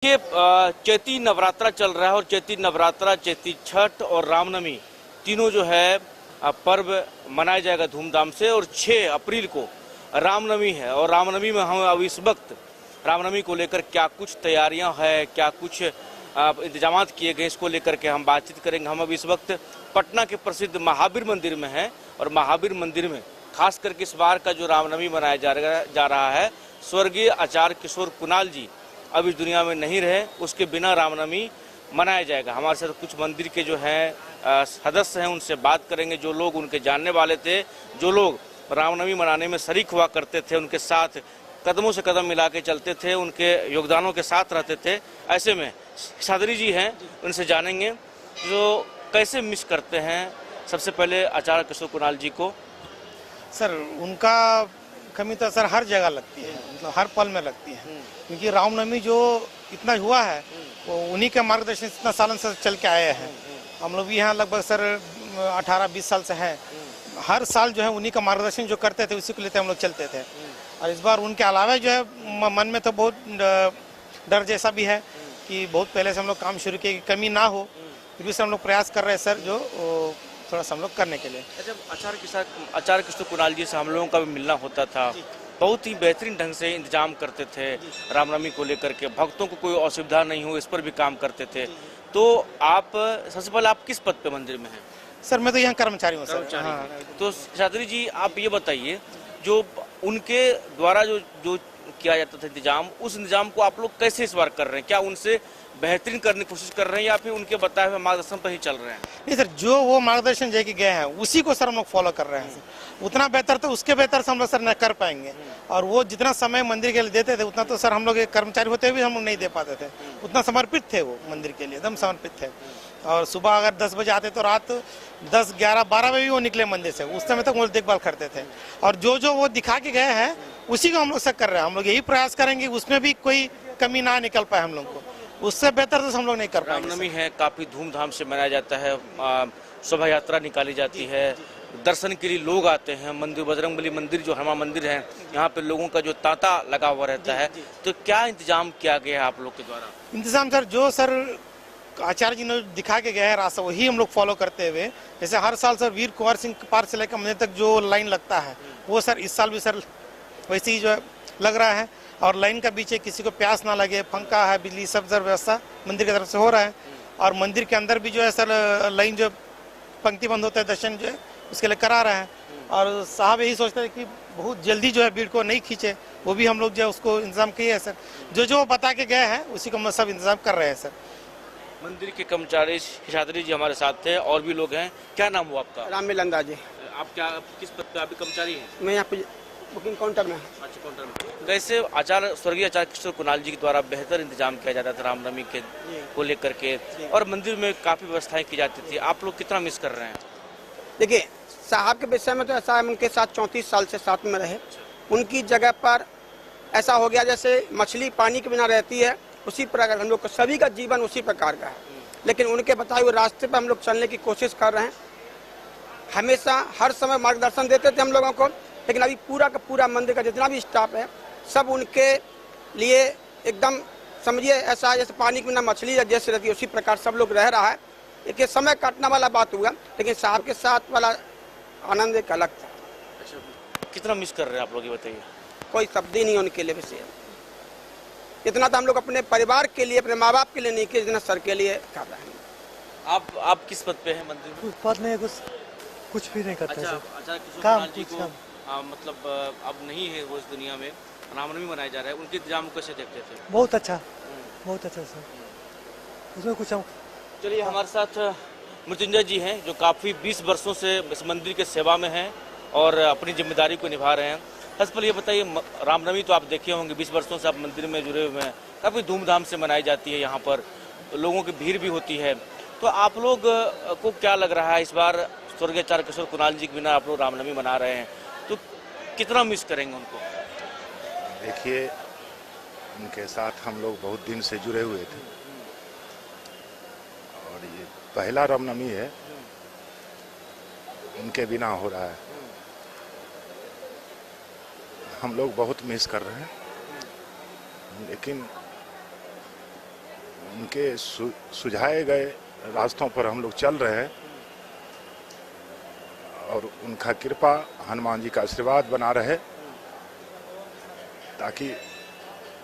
ये चैती नवरात्रा चल रहा है और चैती नवरात्रा, चैती छठ और रामनवमी तीनों जो है पर्व मनाया जाएगा धूमधाम से। और 6 अप्रैल को रामनवमी है और रामनवमी में हम अब इस वक्त रामनवमी को लेकर क्या कुछ तैयारियां हैं, क्या कुछ इंतजाम किए गए, इसको लेकर के हम बातचीत करेंगे। हम अब इस वक्त पटना के प्रसिद्ध महावीर मंदिर में हैं और महावीर मंदिर में खास करके इस बार का जो रामनवमी मनाया जा रहा है, स्वर्गीय आचार्य किशोर कुणाल जी अब इस दुनिया में नहीं रहे, उसके बिना रामनवमी मनाया जाएगा। हमारे साथ कुछ मंदिर के जो हैं सदस्य हैं, उनसे बात करेंगे। जो लोग उनके जानने वाले थे, जो लोग रामनवमी मनाने में शरीक हुआ करते थे, उनके साथ कदमों से कदम मिला के चलते थे, उनके योगदानों के साथ रहते थे, ऐसे में सादरी जी हैं, उनसे जानेंगे जो कैसे मिस करते हैं। सबसे पहले आचार्य किशोर कुणाल जी को। सर उनका कमी तो सर हर जगह लगती है, मतलब हर पल में लगती है, क्योंकि रामनवमी जो इतना हुआ है वो उन्हीं के मार्गदर्शन इतना सालों से चल के आए हैं। हम लोग यहाँ लगभग सर 18-20 साल से हैं। हर साल जो है उन्हीं का मार्गदर्शन जो करते थे उसी को लेते हम लोग चलते थे। और इस बार उनके अलावा जो है मन में तो बहुत डर जैसा भी है कि बहुत पहले से हम लोग काम शुरू किए कि कमी ना हो, फिर भी सर हम लोग प्रयास कर रहे हैं सर जो थोड़ा सा हम लोग करने के लिए। अच्छा, आचार्य किशोर कुणाल जी से हम लोगों का भी मिलना होता था, बहुत ही बेहतरीन ढंग से इंतजाम करते थे रामनवमी को लेकर के, भक्तों को कोई असुविधा नहीं हो इस पर भी काम करते थे। तो आप सबसे पहले आप किस पद पे मंदिर में हैं? सर मैं तो यहाँ कर्मचारी हूँ सर। हाँ। तो शास्त्री जी आप ये बताइए, जो उनके द्वारा जो किया जाता था इंतजाम, उस इंतजाम को आप लोग कैसे इस बार कर रहे हैं? क्या उनसे बेहतरीन करने की कोशिश कर रहे हैं या फिर उनके बताए हुए मार्गदर्शन पर ही चल रहे हैं? नहीं सर, जो वो मार्गदर्शन दे के गए हैं उसी को सर हम लोग फॉलो कर रहे हैं। उतना बेहतर तो उसके बेहतर से हम लोग सर न कर पाएंगे। और वो जितना समय मंदिर के लिए देते थे उतना तो सर हम लोग एक कर्मचारी होते हुए भी हम लोग नहीं दे पाते थे। उतना समर्पित थे वो मंदिर के लिए, एकदम समर्पित थे। और सुबह अगर 10 बजे आते तो रात 10, 11, 12 बजे भी वो निकले मंदिर से, उस समय तक वो देखभाल करते थे। और जो वो दिखा के गए हैं उसी को हम लोग सर कर रहे हैं। हम लोग यही प्रयास करेंगे उसमें भी कोई कमी ना निकल पाए हम लोग को, उससे बेहतर तो हम लोग नहीं कर पाएंगे। रामनवमी है, काफी धूमधाम से मनाया जाता है, शोभा यात्रा निकाली जाती है, दर्शन के लिए लोग आते हैं। मंदिर बजरंगबली मंदिर जो हनुमान मंदिर है, यहाँ पे लोगों का जो तांता लगा हुआ रहता है। तो क्या इंतजाम किया गया है आप लोग के द्वारा? इंतजाम सर जो सर आचार्य जी ने दिखा के गए हैं रास्ता वही हम लोग फॉलो करते हुए, जैसे हर साल सर वीर कुंवर सिंह पार्क से लेकर मंदिर तक जो लाइन लगता है वो सर इस साल भी सर वैसे ही जो है लग रहा है। और लाइन का बीच किसी को प्यास ना लगे, पंखा है, बिजली सब सर व्यवस्था मंदिर की तरफ से हो रहा है। और मंदिर के अंदर भी जो है सर लाइन जो पंक्ति बंद होता है दर्शन जो है उसके लिए करा रहे हैं। और साहब यही सोचते हैं कि बहुत जल्दी जो है भीड़ को नहीं खींचे, वो भी हम लोग जो है उसको इंतजाम किए हैं सर। जो बता के गए हैं उसी को हम सब इंतजाम कर रहे हैं सर। मंदिर के कर्मचारी शास्त्री जी हमारे साथ थे, और भी लोग हैं। क्या नाम हुआ आपका? राम मिलंदा जी। आप क्या किस पद पे? अभी कर्मचारी हैं? मैं यहाँ पे बुकिंग काउंटर में। अच्छा, काउंटर में। कैसे स्वर्गीय आचार्य किशोर कुणाल जी के द्वारा बेहतर इंतजाम किया जाता था रामनवमी के को लेकर के, और मंदिर में काफी व्यवस्थाएं की जाती थी, आप लोग कितना मिस कर रहे हैं? देखिए साहब के विषय में तो ऐसा है, उनके साथ 34 साल से साथ में रहे। उनकी जगह पर ऐसा हो गया जैसे मछली पानी के बिना रहती है, उसी प्रकार हम लोग सभी का जीवन उसी प्रकार का है। लेकिन उनके बताए हुए रास्ते पर हम लोग चलने की कोशिश कर रहे हैं। हमेशा हर समय मार्गदर्शन देते थे हम लोगों को, लेकिन अभी पूरा का पूरा मंदिर का जितना भी स्टाफ है सब उनके लिए एकदम समझिए ऐसा जैसे पानी के बिना मछली जैसे रहती है उसी प्रकार सब लोग रह रहा है। एक समय काटने वाला बात हुआ, लेकिन साहब के साथ वाला आनंद एक अलग था। अच्छा, कितना मिस कर रहे हैं आप लोग ये बताइए? कोई शब्द ही नहीं उनके लिए विषय। इतना तो हम लोग अपने परिवार के लिए, अपने माँ बाप के लिए नहीं किया जितना सर के लिए कर रहे हैं। आप किस पद पे हैं मंदिर में? पद में कुछ भी नहीं करते। अच्छा, आचार्य किशोर काम कुणाल जी को मतलब अब नहीं है वो इस दुनिया में, रामनवमी मनाया जा रहा है, उनके इंतजाम को कैसे देखते थे? बहुत अच्छा सर, उसमें कुछ हम। चलिए, हमारे साथ मृत्युंजय जी हैं जो काफ़ी 20 वर्षों से इस मंदिर के सेवा में हैं और अपनी जिम्मेदारी को निभा रहे हैं। सबसे पहले ये बताइए, रामनवमी तो आप देखे होंगे, 20 वर्षों से आप मंदिर में जुड़े हुए हैं, काफ़ी धूमधाम से मनाई जाती है, यहाँ पर लोगों की भीड़ भी होती है। तो आप लोग को क्या लग रहा है, इस बार स्वर्गीय आचार्य किशोर कुणाल जी के बिना आप लोग रामनवमी मना रहे हैं, तो कितना मिस करेंगे उनको? देखिए, उनके साथ हम लोग बहुत दिन से जुड़े हुए थे और ये पहला रामनवमी है उनके बिना हो रहा है। हम लोग बहुत मिस कर रहे हैं, लेकिन उनके सुझाए गए रास्तों पर हम लोग चल रहे हैं और उनका कृपा, हनुमान जी का आशीर्वाद बना रहे, ताकि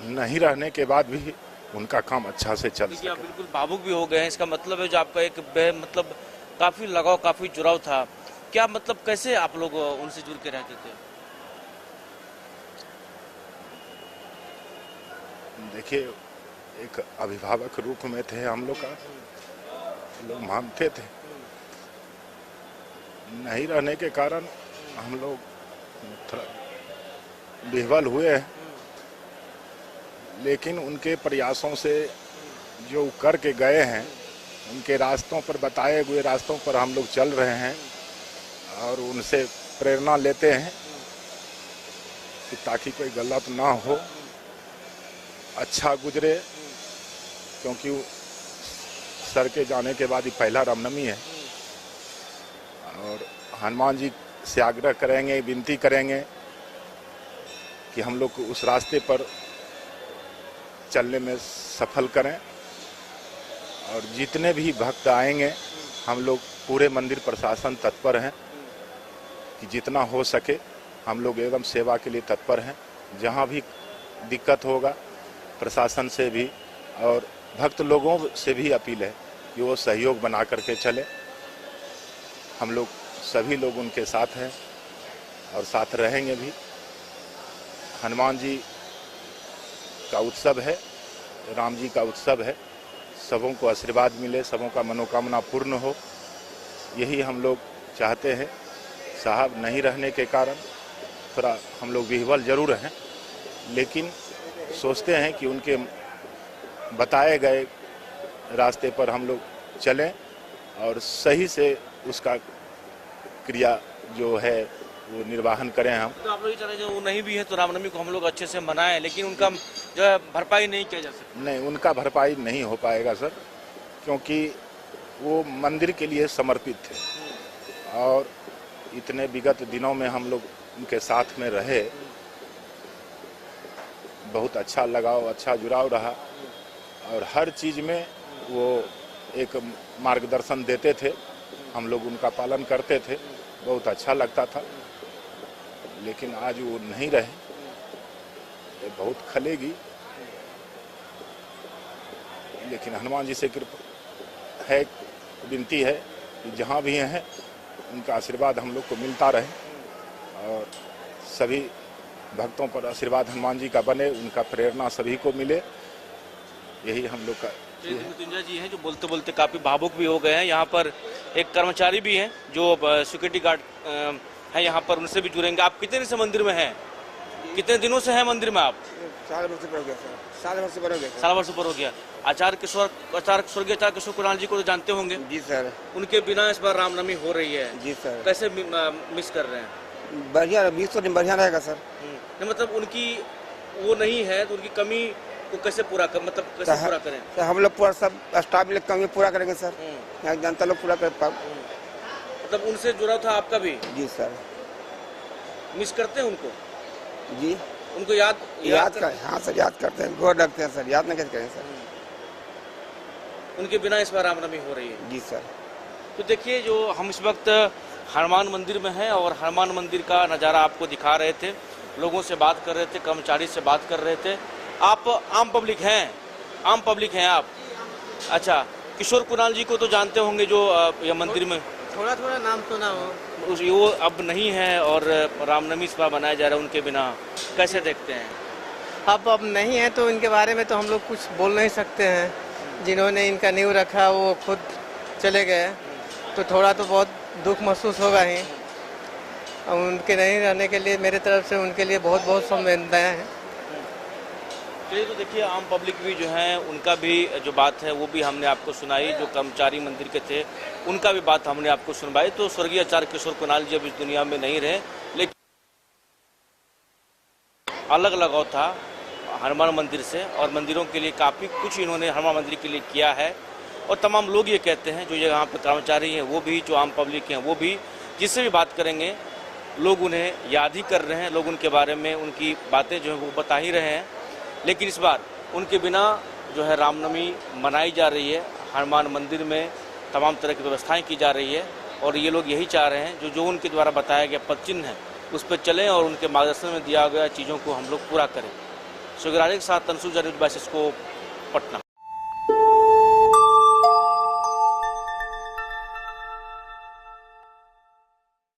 नहीं रहने के बाद भी उनका काम अच्छा से चल देखिए आप सके। बिल्कुल भावुक भी हो गए हैं। इसका मतलब है जो आपका एक मतलब काफी लगाव, काफी जुड़ाव था। क्या मतलब कैसे आप लोग उनसे जुड़ के रहते थे? देखिए, एक अभिभावक रूप में थे हम लोग का, लोग मानते थे। नहीं रहने के कारण हम लोग थोड़ा विह्वल हुए हैं, लेकिन उनके प्रयासों से जो करके गए हैं, उनके रास्तों पर, बताए हुए रास्तों पर हम लोग चल रहे हैं और उनसे प्रेरणा लेते हैं कि ताकि कोई गलत ना हो, अच्छा गुजरे, क्योंकि सर के जाने के बाद ही पहला रामनवमी है। और हनुमान जी से आग्रह करेंगे, विनती करेंगे कि हम लोग को उस रास्ते पर चलने में सफल करें। और जितने भी भक्त आएंगे, हम लोग पूरे मंदिर प्रशासन तत्पर हैं कि जितना हो सके हम लोग एकदम सेवा के लिए तत्पर हैं। जहां भी दिक्कत होगा, प्रशासन से भी और भक्त लोगों से भी अपील है कि वो सहयोग बना करके चले। हम लोग सभी लोग उनके साथ हैं और साथ रहेंगे भी। हनुमान जी का उत्सव है, राम जी का उत्सव है, सबों को आशीर्वाद मिले, सबों का मनोकामना पूर्ण हो, यही हम लोग चाहते हैं। साहब नहीं रहने के कारण थोड़ा हम लोग विह्वल जरूर हैं, लेकिन सोचते हैं कि उनके बताए गए रास्ते पर हम लोग चलें और सही से उसका क्रिया जो है वो निर्वाहन करें हम। तो आप लोग ये चाह रहे हैं जो वो नहीं भी है तो रामनवमी को हम लोग अच्छे से मनाएं, लेकिन उनका जो है भरपाई नहीं किया जा सकता। नहीं, उनका भरपाई नहीं हो पाएगा सर, क्योंकि वो मंदिर के लिए समर्पित थे और इतने विगत दिनों में हम लोग उनके साथ में रहे, बहुत अच्छा लगाव, अच्छा जुड़ाव रहा और हर चीज़ में वो एक मार्गदर्शन देते थे, हम लोग उनका पालन करते थे, बहुत अच्छा लगता था। लेकिन आज वो नहीं रहे, ये बहुत खलेगी, लेकिन हनुमान जी से कृपा है, विनती है कि जहाँ भी हैं उनका आशीर्वाद हम लोग को मिलता रहे और सभी भक्तों पर आशीर्वाद हनुमान जी का बने, उनका प्रेरणा सभी को मिले, यही हम लोग का। मृत्युंजय जी हैं जो बोलते बोलते काफी भावुक भी हो गए हैं। यहाँ पर एक कर्मचारी भी हैं जो सिक्योरिटी गार्ड है यहाँ पर, उनसे भी जुड़ेंगे। आप कितने दिन से मंदिर में हैं? कितने दिनों से हैं मंदिर में आप? 4 वर्ष पर हो गया सर, 7 वर्ष पर हो गया। 7 वर्ष ऊपर हो गया। स्वर्गीय आचार्य किशोर कुणाल जी को तो जानते होंगे? जी सर। उनके बिना इस बार रामनवमी हो रही है। जी सर। कैसे मिस कर रहे हैं? बढ़िया, 20 तो दिन बढ़िया रहेगा सर। नहीं, मतलब उनकी वो नहीं है तो उनकी कमी को कैसे पूरा कर, मतलब कैसे पूरा करें? सर हम लोग पूरा सब स्टाफ मिलकर कमी पूरा करेंगे सर, यहाँ जनता लोग पूरा कर मतलब उनसे जुड़ा था आपका भी? जी सर। मिस करते हैं उनको? जी, उनको याद हाँ सर, याद करते हैं, गौर रखते हैं सर, याद नहीं कैसे करें सर। उनके बिना इस बार रामनवमी हो रही है। जी सर। तो देखिए, जो हम इस वक्त हनुमान मंदिर में हैं और हनुमान मंदिर का नज़ारा आपको दिखा रहे थे, लोगों से बात कर रहे थे, कर्मचारी से बात कर रहे थे। आप आम पब्लिक हैं? आम पब्लिक हैं आप? अच्छा, किशोर कुणाल जी को तो जानते होंगे जो ये मंदिर में थोड़ा थोड़ा नाम सुना हो। वो अब नहीं है और रामनवमी इस बार मनाया जा रहा है उनके बिना, कैसे देखते हैं? अब नहीं है तो इनके बारे में तो हम लोग कुछ बोल नहीं सकते हैं। जिन्होंने इनका नींव रखा वो खुद चले गए, तो थोड़ा तो बहुत दुख महसूस होगा ही। और उनके नहीं रहने के लिए मेरे तरफ से उनके लिए बहुत बहुत संवेदनाएं हैं। चलिए, तो देखिए आम पब्लिक भी जो है उनका भी जो बात है वो भी हमने आपको सुनाई, जो कर्मचारी मंदिर के थे उनका भी बात हमने आपको सुनवाई। तो स्वर्गीय आचार्य किशोर कुणाल जी अब इस दुनिया में नहीं रहे, लेकिन अलग लगाव था हनुमान मंदिर से और मंदिरों के लिए काफ़ी कुछ इन्होंने हनुमान मंदिर के लिए किया है। और तमाम लोग ये कहते हैं, जो यहाँ पर कर्मचारी हैं वो भी, जो आम पब्लिक हैं वो भी, जिससे भी बात करेंगे लोग उन्हें याद ही कर रहे हैं, लोग उनके बारे में उनकी बातें जो है वो बता ही रहे हैं। लेकिन इस बार उनके बिना जो है रामनवमी मनाई जा रही है। हनुमान मंदिर में तमाम तरह की व्यवस्थाएं की जा रही है और ये लोग यही चाह रहे हैं जो उनके द्वारा बताया गया पद चिन्ह है उस पर चलें और उनके मार्गदर्शन में दिया गया चीज़ों को हम लोग पूरा करें। सुगराज के साथ तंसु जरूर को पटना।